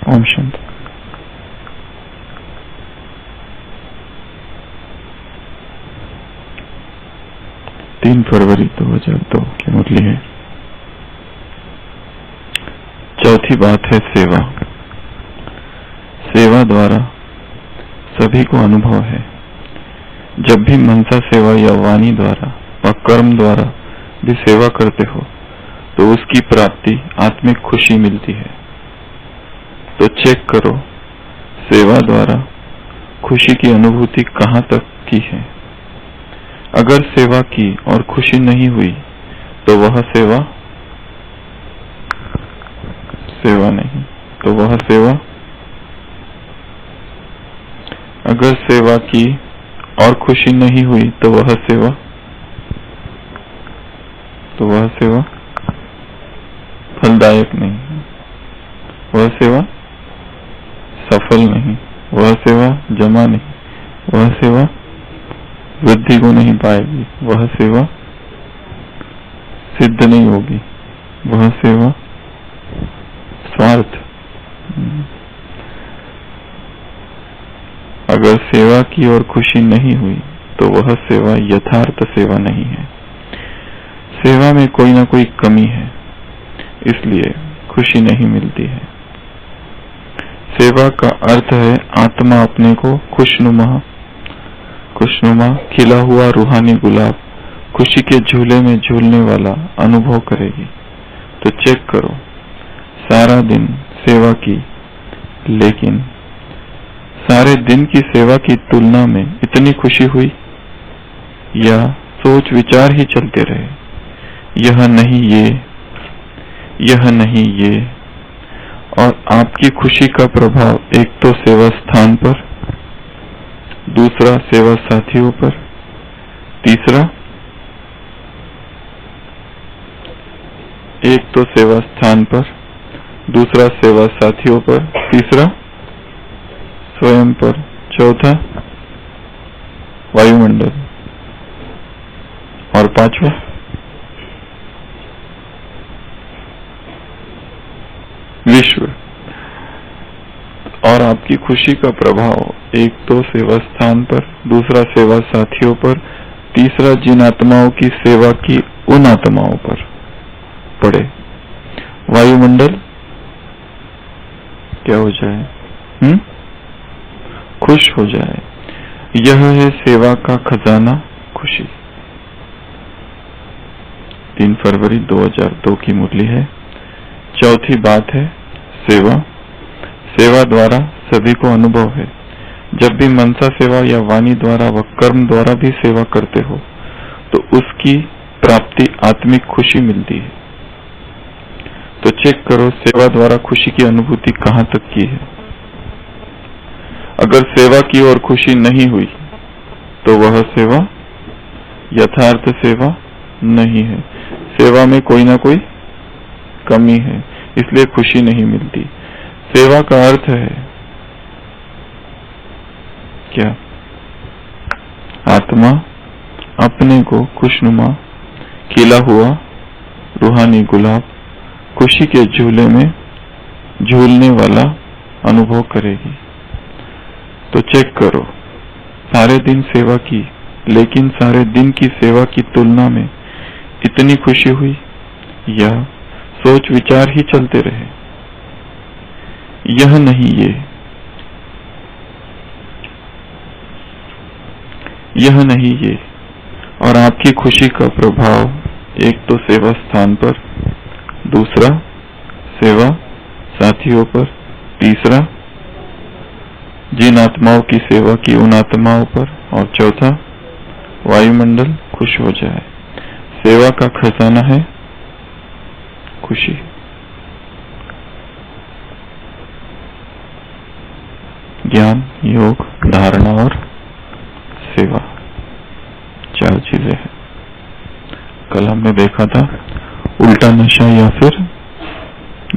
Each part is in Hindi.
ओम शांति। 3 फरवरी 2002 की मुरली है। चौथी बात है सेवा। सेवा द्वारा सभी को अनुभव है। जब भी मनसा सेवा या वाणी द्वारा और कर्म द्वारा भी सेवा करते हो तो उसकी प्राप्ति आत्मिक खुशी मिलती है। तो चेक करो, सेवा द्वारा खुशी की अनुभूति कहाँ तक की है। अगर सेवा की और खुशी नहीं हुई तो वह सेवा नहीं, तो वह सेवा। अगर सेवा की और खुशी नहीं हुई तो वह सेवा फलदायक नहीं, वह सेवा सफल नहीं, वह सेवा जमा नहीं, वह सेवा वृद्धि को नहीं पाएगी, वह सेवा सिद्ध नहीं होगी, वह सेवा स्वार्थ। अगर सेवा की और खुशी नहीं हुई तो वह सेवा यथार्थ सेवा नहीं है। सेवा में कोई ना कोई कमी है, इसलिए खुशी नहीं मिलती है। सेवा का अर्थ है आत्मा अपने को खुशनुमा खिला हुआ रूहानी गुलाब खुशी के झूले में झूलने वाला अनुभव करेगी। तो चेक करो, सारा दिन सेवा की, लेकिन सारे दिन की सेवा की तुलना में इतनी खुशी हुई, या सोच विचार ही चलते रहे, यह नहीं ये, और आपकी खुशी का प्रभाव एक तो सेवा स्थान पर, दूसरा सेवा साथियों पर, तीसरा एक तो सेवा स्थान पर, दूसरा सेवा साथियों पर, तीसरा स्वयं पर, चौथा वायुमंडल, और पांचवा विश्व। और आपकी खुशी का प्रभाव एक तो सेवा स्थान पर, दूसरा सेवा साथियों पर, तीसरा जिन आत्माओं की सेवा की उन आत्माओं पर पड़े। वायुमंडल क्या हो जाए? खुश हो जाए। यह है सेवा का खजाना, खुशी। 3 फरवरी 2002 की मुरली है। चौथी बात है सेवा। सेवा द्वारा सभी को अनुभव है। जब भी मनसा सेवा या वाणी द्वारा व कर्म द्वारा भी सेवा करते हो तो उसकी प्राप्ति आत्मिक खुशी मिलती है। तो चेक करो, सेवा द्वारा खुशी की अनुभूति कहाँ तक की है। अगर सेवा की और खुशी नहीं हुई तो वह सेवा यथार्थ सेवा नहीं है। सेवा में कोई ना कोई कमी है, इसलिए खुशी नहीं मिलती। सेवा का अर्थ है क्या? आत्मा अपने को खुशनुमा खिला हुआ रूहानी गुलाब खुशी के झूले में झूलने वाला अनुभव करेगी। तो चेक करो, सारे दिन सेवा की, लेकिन सारे दिन की सेवा की तुलना में इतनी खुशी हुई, या सोच विचार ही चलते रहे, यह नहीं ये। और आपकी खुशी का प्रभाव एक तो सेवा स्थान पर, दूसरा सेवा साथियों पर, तीसरा जिन आत्माओं की सेवा की उन आत्माओं पर, और चौथा वायुमंडल खुश हो जाए। सेवा का खजाना है खुशी। ज्ञान, योग, धारणा और सेवा, 4 चीजें हैं। कल हमने देखा था उल्टा नशा या फिर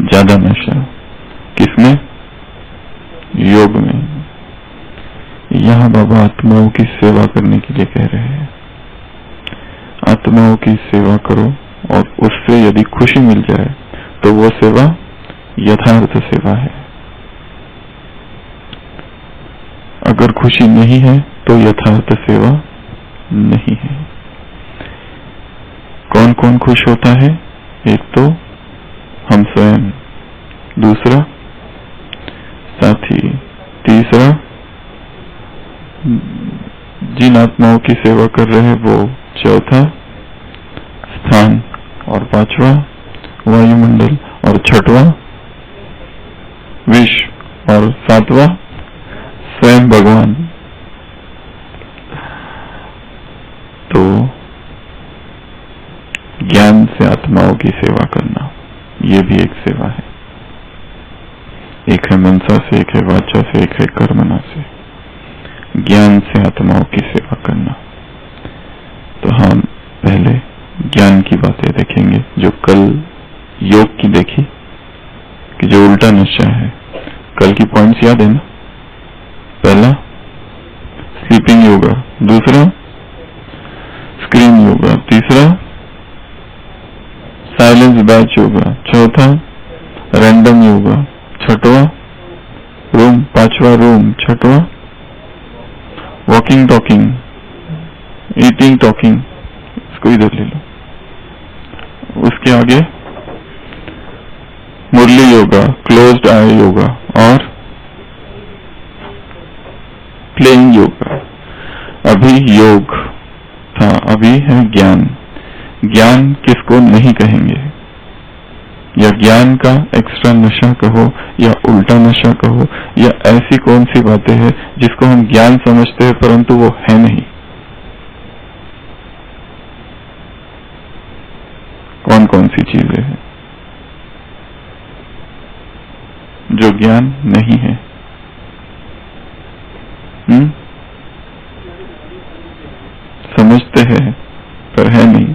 ज्यादा नशा किसमें? योग में। यहाँ बाबा आत्माओं की सेवा करने के लिए कह रहे हैं। आत्माओं की सेवा करो और उससे यदि खुशी मिल जाए तो वो सेवा यथार्थ सेवा है। अगर खुशी नहीं है तो यथार्थ सेवा नहीं है। कौन कौन खुश होता है? एक तो हम स्वयं, दूसरा साथी, तीसरा जिन आत्माओं की सेवा कर रहे हैं वो, चौथा स्थान, और पांचवा वायुमंडल, और छठवां विश्व, और सातवां स्वयं भगवान। तो ज्ञान से आत्माओं की सेवा करना, ये भी एक सेवा है। एक है मनसा से, एक है वाचा से, एक है कर्मणा से। ज्ञान से आत्माओं की सेवा करना। तो हम पहले ज्ञान की बातें देखेंगे, जो कल योग की देखी कि जो उल्टा नशा है। कल की पॉइंट्स याद है ना? पहला स्लीपिंग योगा, दूसरा स्क्रीन योगा, तीसरा साइलेंस बैच योगा, चौथा रैंडम योगा, छठवां रूम, पांचवा रूम, छठवां वॉकिंग टॉकिंग, ईटिंग टॉकिंग, इसको इधर ले लो। उसके आगे मुरली योगा, क्लोज्ड आई योगा और प्लेइंग योगा। अभी योग था, अभी है ज्ञान। ज्ञान किसको नहीं कहेंगे, या ज्ञान का एक्स्ट्रा नशा कहो या उल्टा नशा कहो, या ऐसी कौन सी बातें हैं जिसको हम ज्ञान समझते हैं परंतु वो है नहीं। कौन कौन सी चीजें हैं जो ज्ञान नहीं है? समझते हैं पर है नहीं।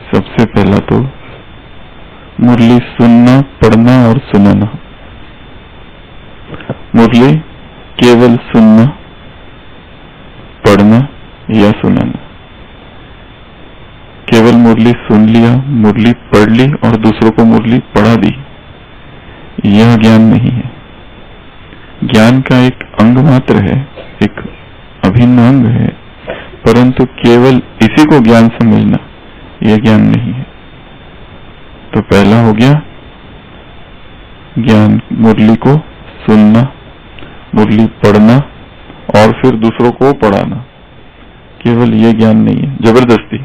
सबसे पहला तो मुरली सुनना, पढ़ना और सुनाना। मुरली केवल सुनना, पढ़ना या सुनाना। केवल मुरली सुन लिया, मुरली पढ़ ली और दूसरों को मुरली पढ़ा दी, यह ज्ञान नहीं है। ज्ञान का एक अंग मात्र है, एक अभिन्न अंग है, परंतु केवल इसी को ज्ञान समझना यह ज्ञान नहीं है। तो पहला हो गया ज्ञान, मुरली को सुनना, मुरली पढ़ना और फिर दूसरों को पढ़ाना। केवल ये ज्ञान नहीं है, जबरदस्ती।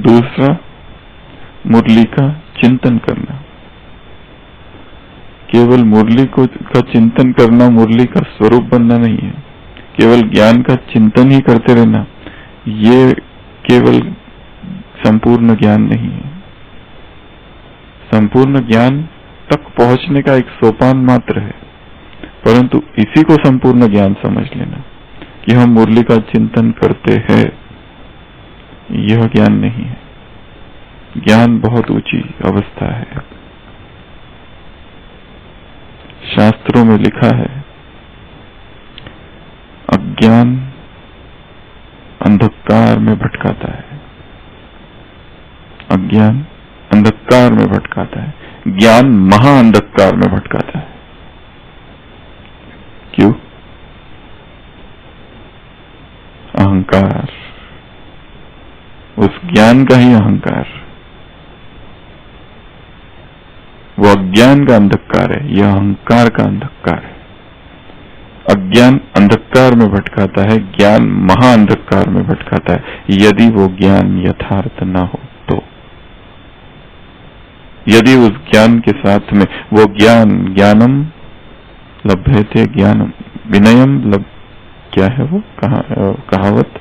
दूसरा मुरली का चिंतन करना। केवल मुरली का चिंतन करना मुरली का स्वरूप बनना नहीं है। केवल ज्ञान का चिंतन ही करते रहना ये केवल संपूर्ण ज्ञान नहीं है। संपूर्ण ज्ञान तक पहुंचने का एक सोपान मात्र है, परंतु इसी को संपूर्ण ज्ञान समझ लेना कि हम मुरली का चिंतन करते हैं, यह ज्ञान नहीं है। ज्ञान बहुत ऊंची अवस्था है। शास्त्रों में लिखा है, अज्ञान अंधकार में भटकाता है। अज्ञान अंधकार में भटकाता है, ज्ञान महाअंधकार में भटकाता है। क्यों? अहंकार, उस ज्ञान का ही अहंकार। वो अज्ञान का अंधकार है, यह अहंकार का अंधकार है। अज्ञान अंधकार में भटकाता है, ज्ञान महाअंधकार में भटकाता है। यदि वो ज्ञान यथार्थ ना हो तो, यदि उस ज्ञान के साथ में वो ज्ञानम लभ्यते ज्ञानम विनयम क्या है वो कहावत,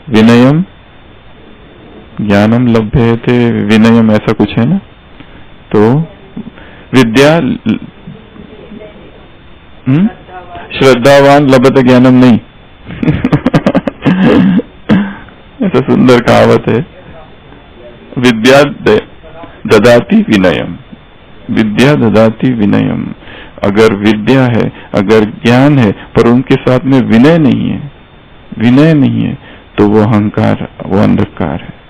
विनयम ज्ञानम लभ्यते विनयम, ऐसा कुछ है ना। तो विद्या श्रद्धावान लभते ज्ञानम नहीं। ऐसा सुंदर कहावत है, विद्या ददाति विनयम, विद्या ददाति विनयम। अगर विद्या है, अगर ज्ञान है, पर उनके साथ में विनय नहीं है, विनय नहीं है, तो वो अहंकार, वो अंधकार है।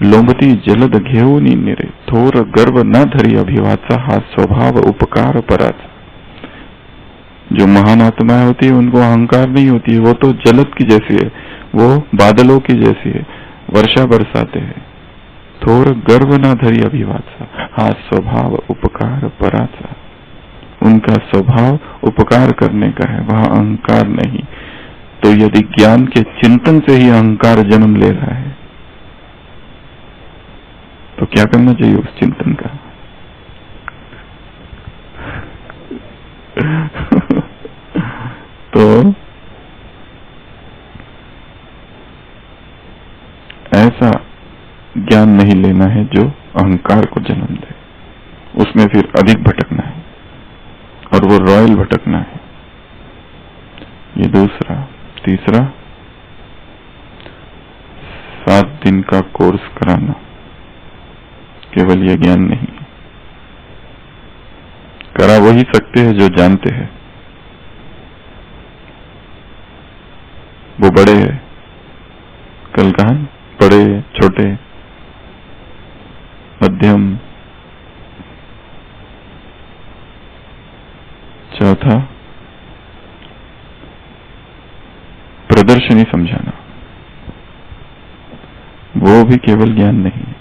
लोंबती जलद घेऊनी निरे, थोर गर्व न धरी अभिवाचा, हा स्वभाव उपकार पराचा। जो महान आत्माएं होती है उनको अहंकार नहीं होती है, वो तो जलद की जैसी है, वो बादलों की जैसी है, वर्षा बरसाते हैं। थोर गर्व न धरी अभिवाचा, हाँ स्वभाव उपकार पराचा। उनका स्वभाव उपकार करने का है, वहां अहंकार नहीं। तो यदि ज्ञान के चिंतन से ही अहंकार जन्म ले रहा है तो क्या करना चाहिए उस चिंतन का? तो ऐसा ज्ञान नहीं लेना है जो अहंकार को जन्म दे, उसमें फिर अधिक भटकना है और वो रॉयल भटकना है। ये दूसरा। तीसरा, 7 दिन का कोर्स कराना केवल ये ज्ञान नहीं है। करा वही सकते हैं जो जानते हैं, वो बड़े हैं। कल कहा, बड़े, छोटे, मध्यम। चौथा, प्रदर्शनी समझाना, वो भी केवल ज्ञान नहीं है।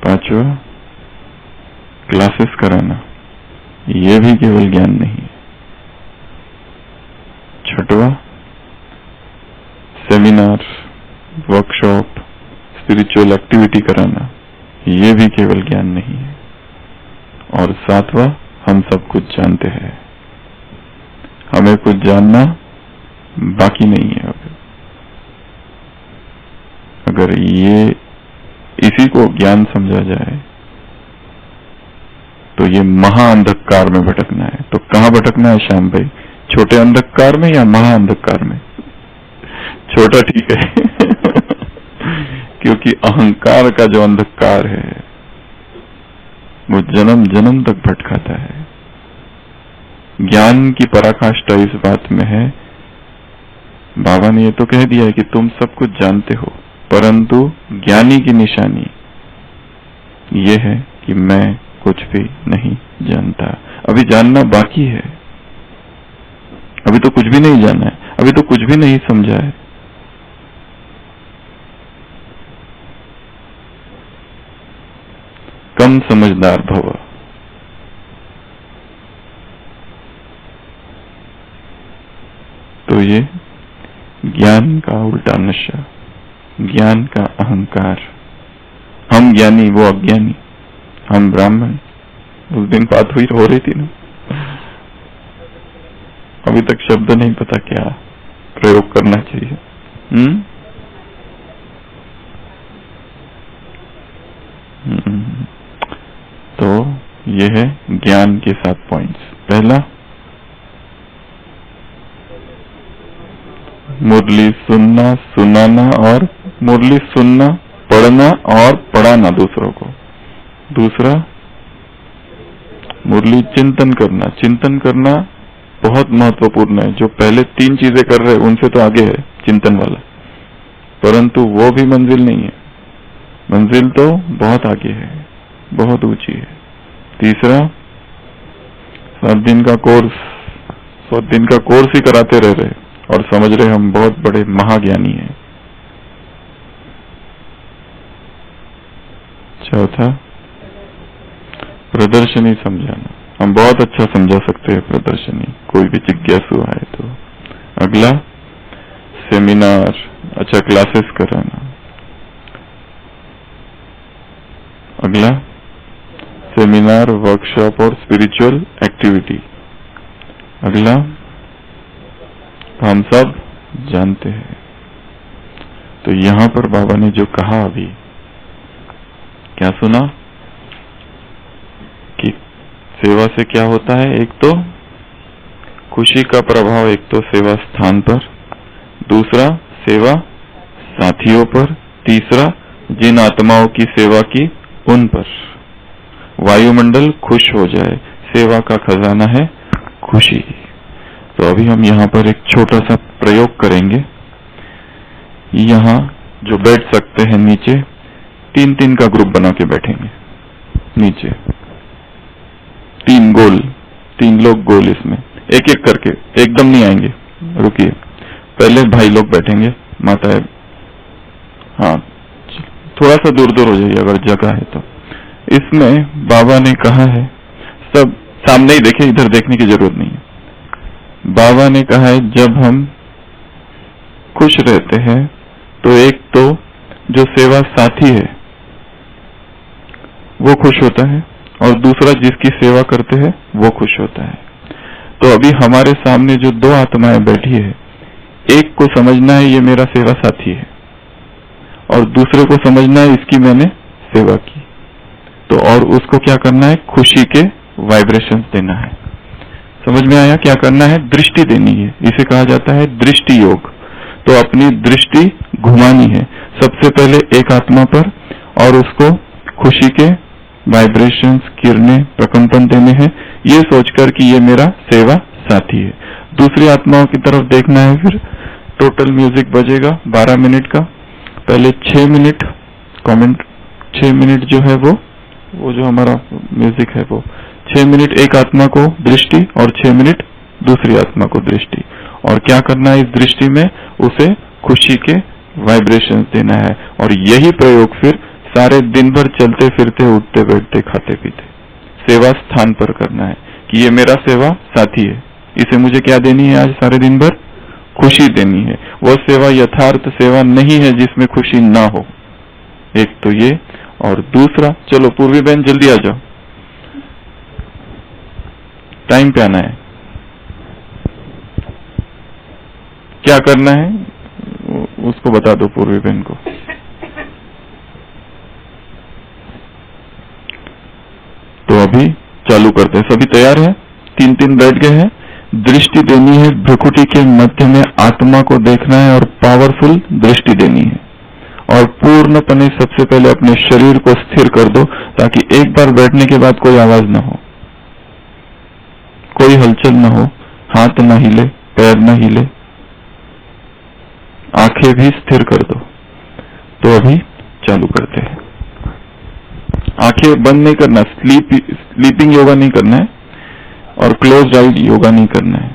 पांचवा, क्लासेस कराना, ये भी केवल ज्ञान नहीं है। छठवा, सेमिनार, वर्कशॉप, स्पिरिचुअल एक्टिविटी कराना, ये भी केवल ज्ञान नहीं है। और सातवां, हम सब कुछ जानते हैं, हमें कुछ जानना बाकी नहीं है। अगर ये इसी को ज्ञान समझा जाए तो ये महा अंधकार में भटकना है। तो कहाँ भटकना है श्याम भाई? छोटे अंधकार में या महा अंधकार में? छोटा ठीक है क्योंकि अहंकार का जो अंधकार है वो जन्म जन्म तक भटकाता है। ज्ञान की पराकाष्ठा इस बात में है, बाबा ने ये तो कह दिया है कि तुम सब कुछ जानते हो, परंतु ज्ञानी की निशानी ये है कि मैं कुछ भी नहीं जानता। अभी जानना बाकी है, अभी तो कुछ भी नहीं जाना है, अभी तो कुछ भी नहीं समझा है। कम समझदार भव। तो ये ज्ञान का उल्टा नशा, ज्ञान का अहंकार। हम ज्ञानी, वो अज्ञानी, हम ब्राह्मण। उस दिन बात हुई हो रही थी ना, अभी तक शब्द नहीं पता क्या प्रयोग करना चाहिए। तो ये है ज्ञान के 7 पॉइंट्स। पहला, मुरली सुनना, सुनाना, और मुरली सुनना, पढ़ना और पढ़ाना दूसरों को। दूसरा, मुरली चिंतन करना। चिंतन करना बहुत महत्वपूर्ण है। जो पहले 3 चीजें कर रहे हैं उनसे तो आगे है चिंतन वाला, परंतु वो भी मंजिल नहीं है। मंजिल तो बहुत आगे है, बहुत ऊंची है। तीसरा, 7 दिन का कोर्स, 7 दिन का कोर्स ही कराते रह रहे और समझ रहे हम बहुत बड़े महाज्ञानी हैं। चौथा, प्रदर्शनी समझाना। हम बहुत अच्छा समझा सकते हैं प्रदर्शनी, कोई भी जिज्ञासु आए तो। अगला, सेमिनार, अच्छा क्लासेस कराना। अगला, सेमिनार, वर्कशॉप और स्पिरिचुअल एक्टिविटी। अगला, हम सब जानते हैं। तो यहां पर बाबा ने जो कहा अभी, क्या सुना कि सेवा से क्या होता है? एक तो खुशी का प्रभाव, एक तो सेवा स्थान पर, दूसरा सेवा साथियों पर, तीसरा जिन आत्माओं की सेवा की उन पर। वायुमंडल खुश हो जाए, सेवा का खजाना है खुशी। तो अभी हम यहाँ पर एक छोटा सा प्रयोग करेंगे। यहाँ जो बैठ सकते हैं नीचे, 3-3 का ग्रुप बना के बैठेंगे नीचे, 3 लोग गोल, इसमें एक एक करके, एकदम नहीं आएंगे, रुकिए। पहले भाई लोग बैठेंगे, माताएं, हाँ थोड़ा सा दूर दूर हो जाइए अगर जगह है तो। इसमें बाबा ने कहा है, सब सामने ही देखें, इधर देखने की जरूरत नहीं है। बाबा ने कहा है जब हम खुश रहते हैं तो एक तो जो सेवा साथी है वो खुश होता है और दूसरा जिसकी सेवा करते हैं वो खुश होता है। तो अभी हमारे सामने जो 2 आत्माएं बैठी है, एक को समझना है ये मेरा सेवा साथी है और दूसरे को समझना है इसकी मैंने सेवा की। तो और उसको क्या करना है, खुशी के वाइब्रेशंस देना है। समझ में आया? क्या करना है, दृष्टि देनी है। इसे कहा जाता है दृष्टि योग। तो अपनी दृष्टि घुमानी है सबसे पहले एक आत्मा पर और उसको खुशी के वाइब्रेशंस, किरणें, प्रकंपन देने हैं, ये सोचकर कि ये मेरा सेवा साथी है। दूसरी आत्माओं की तरफ देखना है। फिर टोटल म्यूजिक बजेगा 12 मिनट का। पहले 6 मिनट कमेंट, 6 मिनट जो है वो जो हमारा म्यूजिक है वो 6 मिनट एक आत्मा को दृष्टि और 6 मिनट दूसरी आत्मा को दृष्टि। और क्या करना है, इस दृष्टि में उसे खुशी के वाइब्रेशंस देना है। और यही प्रयोग फिर सारे दिन भर चलते फिरते, उठते बैठते, खाते पीते सेवा स्थान पर करना है कि ये मेरा सेवा साथी है, इसे मुझे क्या देनी है, आज सारे दिन भर खुशी देनी है। वो सेवा यथार्थ सेवा नहीं है जिसमें खुशी ना हो। एक तो ये, और दूसरा, चलो पूर्वी बहन जल्दी आ जाओ, टाइम पे आना है। क्या करना है उसको बता दो पूर्वी बहन को। तो अभी चालू करते हैं। सभी तैयार हैं? 3-3 बैठ गए हैं। दृष्टि देनी है, भ्रुकुटी के मध्य में आत्मा को देखना है और पावरफुल दृष्टि देनी है। और पूर्णपने सबसे पहले अपने शरीर को स्थिर कर दो ताकि एक बार बैठने के बाद कोई आवाज ना हो, कोई हलचल ना हो, हाथ ना हिले, पैर ना हिले, आंखें भी स्थिर कर दो। तो अभी चालू करते हैं। आंखें बंद नहीं करना, स्लीपिंग योगा नहीं करना है और क्लोज आइड योगा नहीं करना है।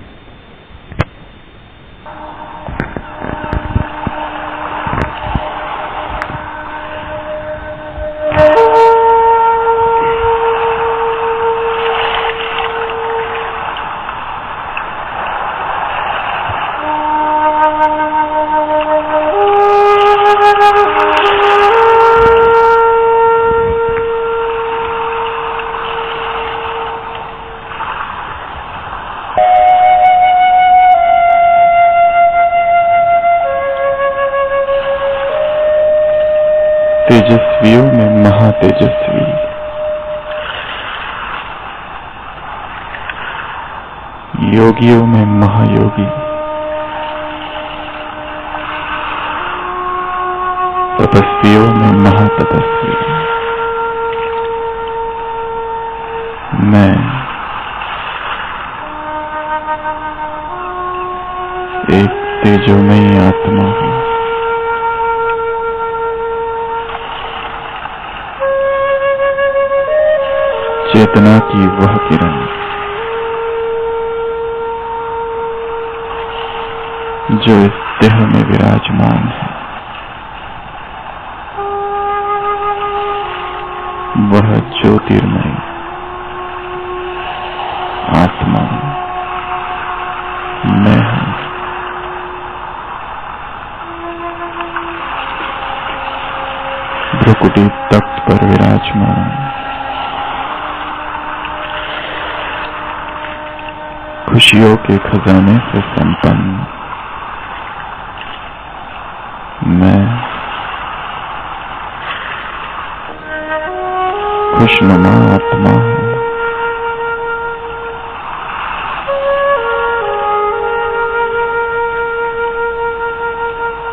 तेजस्वियों में महातेजस्वी, योगियों में महायोगी, तपस्वियों में महातपस्वी, मैं एक तेजोमयी आत्मा हूँ। चेतना की वह किरण जो इस देह में विराजमान है, वह ज्योतिर्मय आत्मा मैं हूं। भ्रुकुटी तख्त पर विराजमान, खुशियों के खजाने से संपन्न मैं खुशनुमा आत्मा हूँ।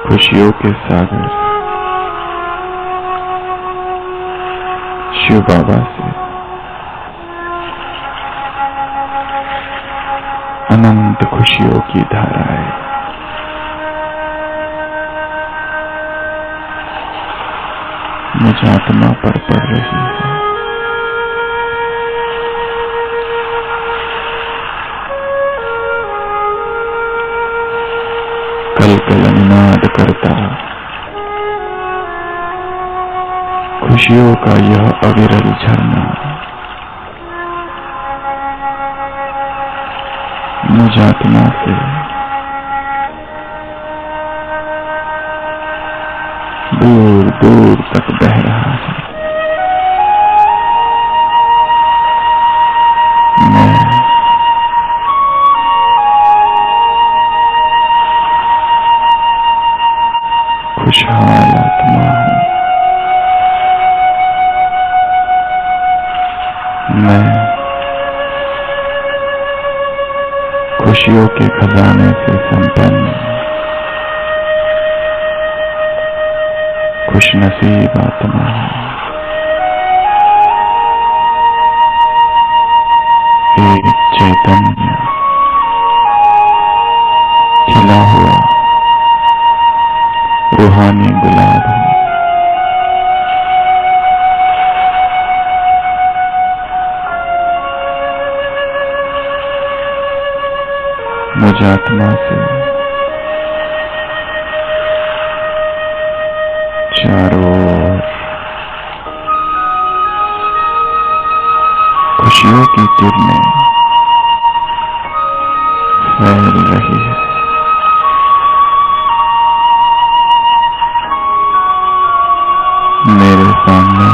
खुशियों के सागर शिव बाबा से अनंत खुशियों की धाराएं मुझ आत्मा पर पड़ रही है। कल कल निनाद करता खुशियों का यह अविरल झरना मुझ आत्मा से दूर दूर तक बह रहा है। मैं खुशहाल आत्मा हूं। मैं खुशियों के खजाने से संपन्न खुशनसीब आत्मा हूं। एक चैतन्य खिला हुआ रूहानी गुलाब हूं। मुझ आत्मा से चारों ओर खुशियों की किरणें फैल रही है। मेरे सामने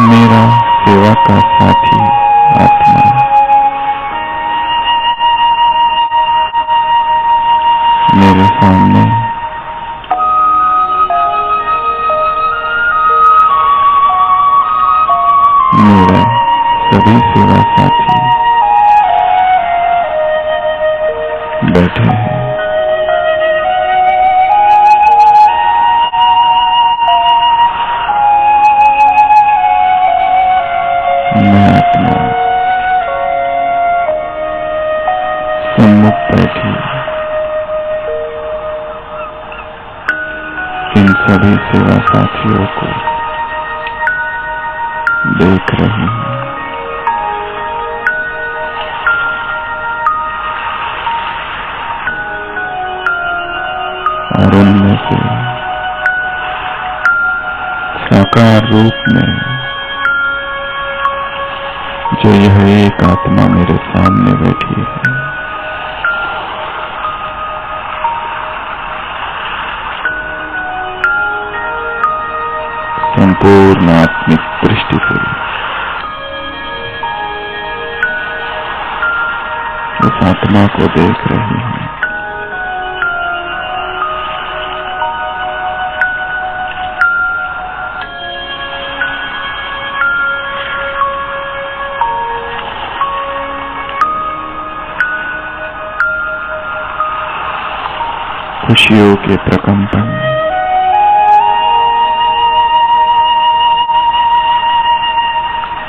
मेरा सेवा का साथी आत्मा मेरे सामने मेरा सभी सेवा साथी बैठे हैं। मैं आत्मा सम्मुख बैठी इन सभी सेवा साथियों को देख रही हूं। और उनमें से साकार रूप में जो यह एक आत्मा मेरे सामने बैठी है, संपूर्ण आत्मिक दृष्टि से उस आत्मा को देख रही हूं। खुशियों के प्रकंपन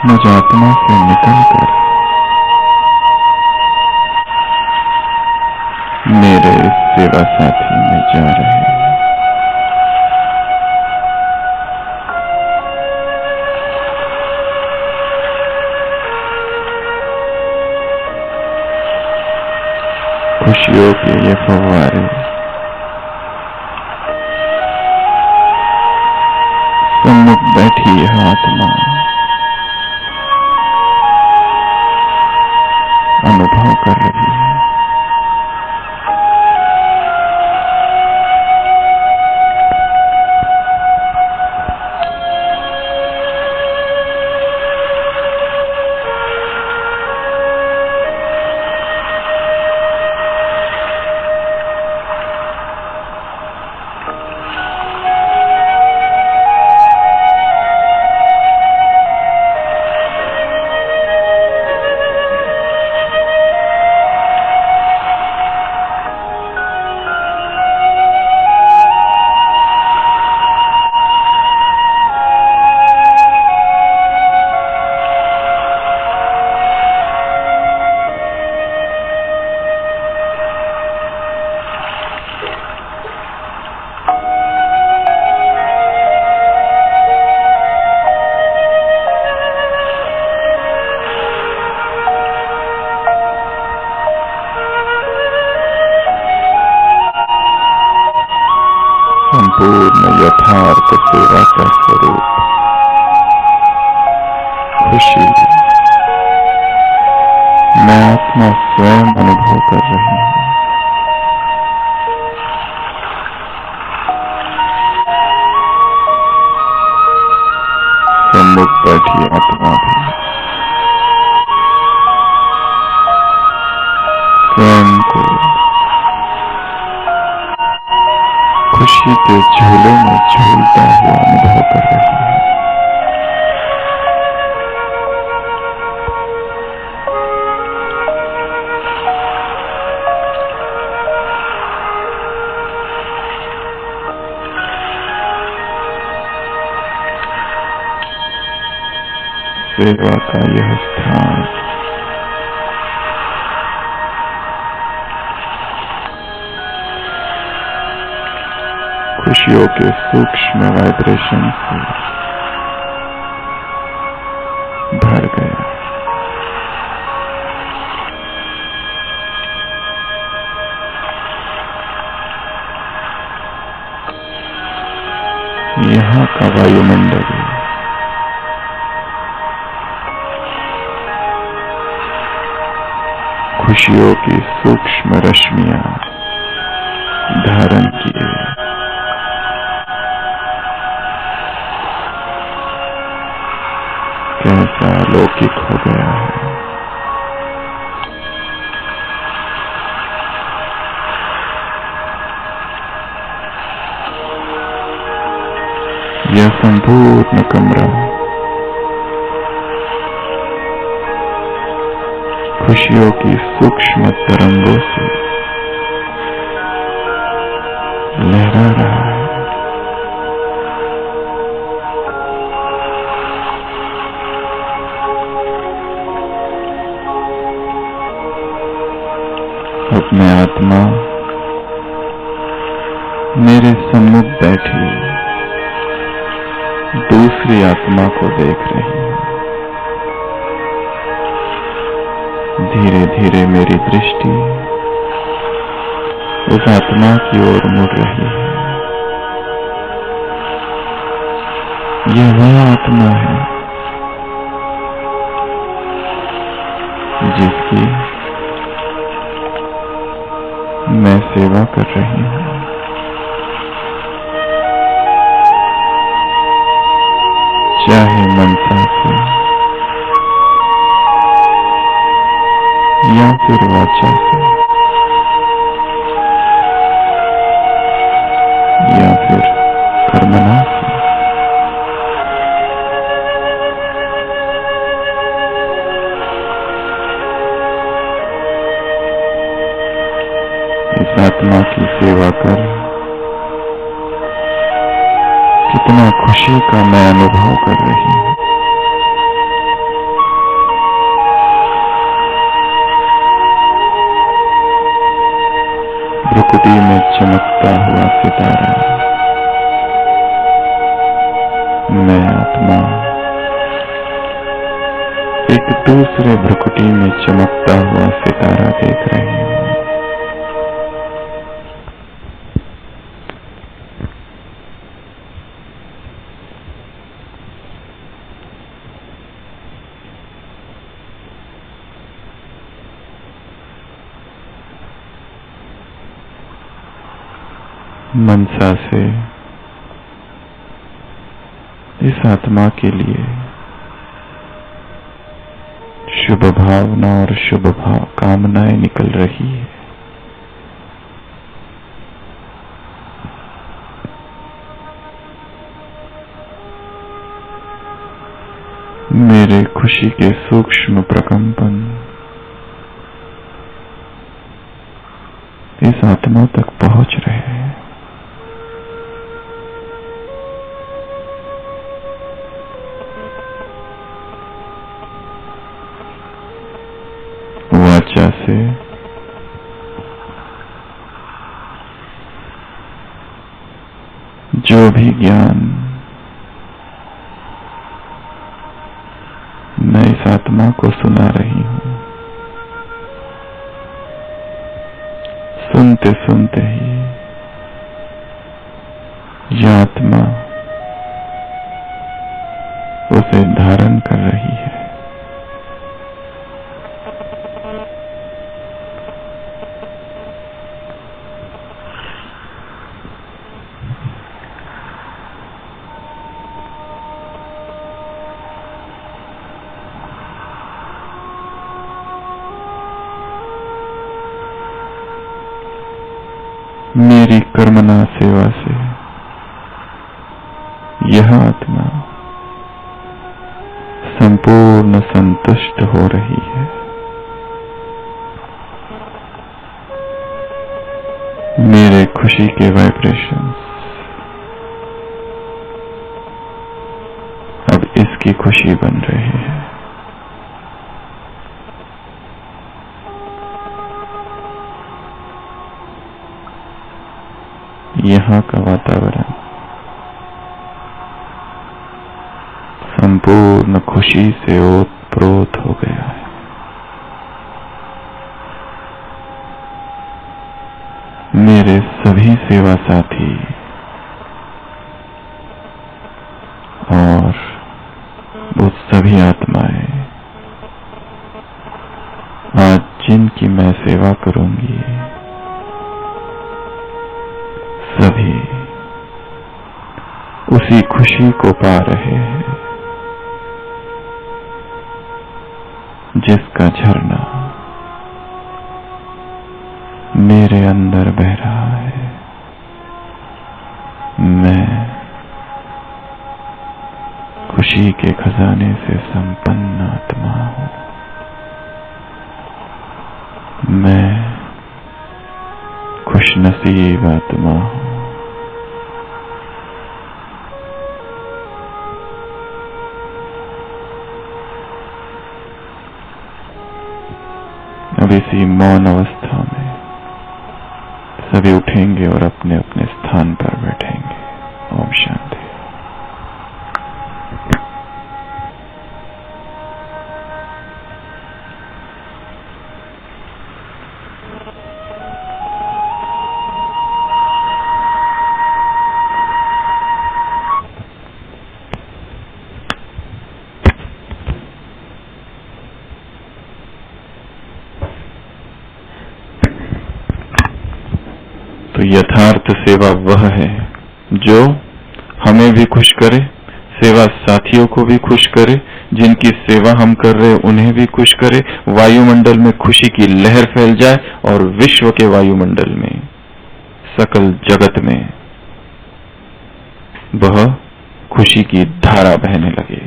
मुझ आत्मा से निकलकर मेरे इस सेवा साथी में जा रहे हैं। खुशियों के ये फव्वारे सम्मुख बैठी यह आत्मा अनुभव कर रही है। कृष्ण यथार्थ सेवा का स्वरूप खुशी मैं आत्मा स्वयं अनुभव कर रही हूँ। सम्मुख बैठी आत्मा भी स्वयं को खुशी के झूले में झूलता हुआ अनुभव कर रही है। सेवा का यह स्थान खुशियों के सूक्ष्म वाइब्रेशन से भर गया। यहाँ का वायुमंडल खुशियों की सूक्ष्म रश्मियां धारण किए कैसा अलौकिक हो गया है। यह संपूर्ण कमरा खुशियों की सूक्ष्म तरंगों से लहरा रहा है। अब मैं आत्मा मेरे सम्मुख बैठी दूसरी आत्मा को देख रही हूँ। धीरे धीरे मेरी दृष्टि उस आत्मा की ओर मुड़ रही है। यह वह आत्मा है जिसकी मैं सेवा कर रही हूँ। चाहे मनसा से या फिर वाचा से या फिर कर्मणा से, इस आत्मा की सेवा कर कितना खुशी का मैं अनुभव कर रही हूँ। भ्रुकुटी में चमकता हुआ सितारा मैं आत्मा एक दूसरे भ्रुकुटी में चमकता हुआ सितारा देख रही हूँ। मनसा से इस आत्मा के लिए शुभ भावना और शुभ कामनाएं निकल रही है। मेरे खुशी के सूक्ष्म प्रकंपन इस आत्मा तक पहुंच रहे हैं। वाचा से जो भी ज्ञान मैं इस आत्मा को सुना रही हूँ, सुनते सुनते ही यह आत्मा उसे धारण कर रही है। मेरी कर्मणा सेवा से यह आत्मा संपूर्ण संतुष्ट हो रही है। मेरे खुशी के वाइब्रेशंस अब इसकी खुशी बन रहे हैं। यहाँ का वातावरण संपूर्ण खुशी से ओतप्रोत हो गया है। मेरे सभी सेवा साथी और वो सभी आत्माएं आज जिनकी मैं सेवा करूंगी, सभी उसी खुशी को पा रहे हैं जिसका झरना मेरे अंदर बह रहा है। मैं खुशी के खजाने से संपन्न आत्मा हूं। मैं खुशनसीब आत्मा हूं। अब इसी मौन अवस्था में सभी उठेंगे और अपने अपने स्थान पर बैठेंगे। ओम शांति। तो यथार्थ सेवा वह है जो हमें भी खुश करे, सेवा साथियों को भी खुश करे, जिनकी सेवा हम कर रहे उन्हें भी खुश करे, वायुमंडल में खुशी की लहर फैल जाए और विश्व के वायुमंडल में, सकल जगत में वह खुशी की धारा बहने लगे।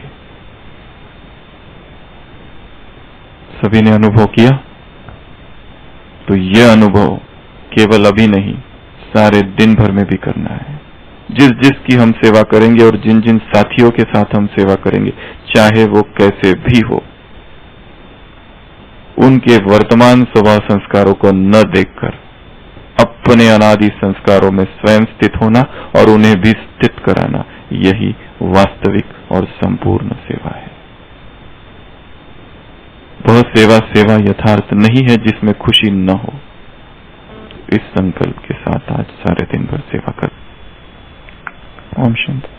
सभी ने अनुभव किया? तो यह अनुभव केवल अभी नहीं, सारे दिन भर में भी करना है। जिस जिस की हम सेवा करेंगे और जिन जिन साथियों के साथ हम सेवा करेंगे, चाहे वो कैसे भी हो, उनके वर्तमान स्वभाव संस्कारों को न देखकर अपने अनादि संस्कारों में स्वयं स्थित होना और उन्हें भी स्थित कराना, यही वास्तविक और संपूर्ण सेवा है। वह सेवा यथार्थ नहीं है जिसमें खुशी न हो। इस संकल्प के साथ आज सारे दिन भर सेवा कर। ओम शांति।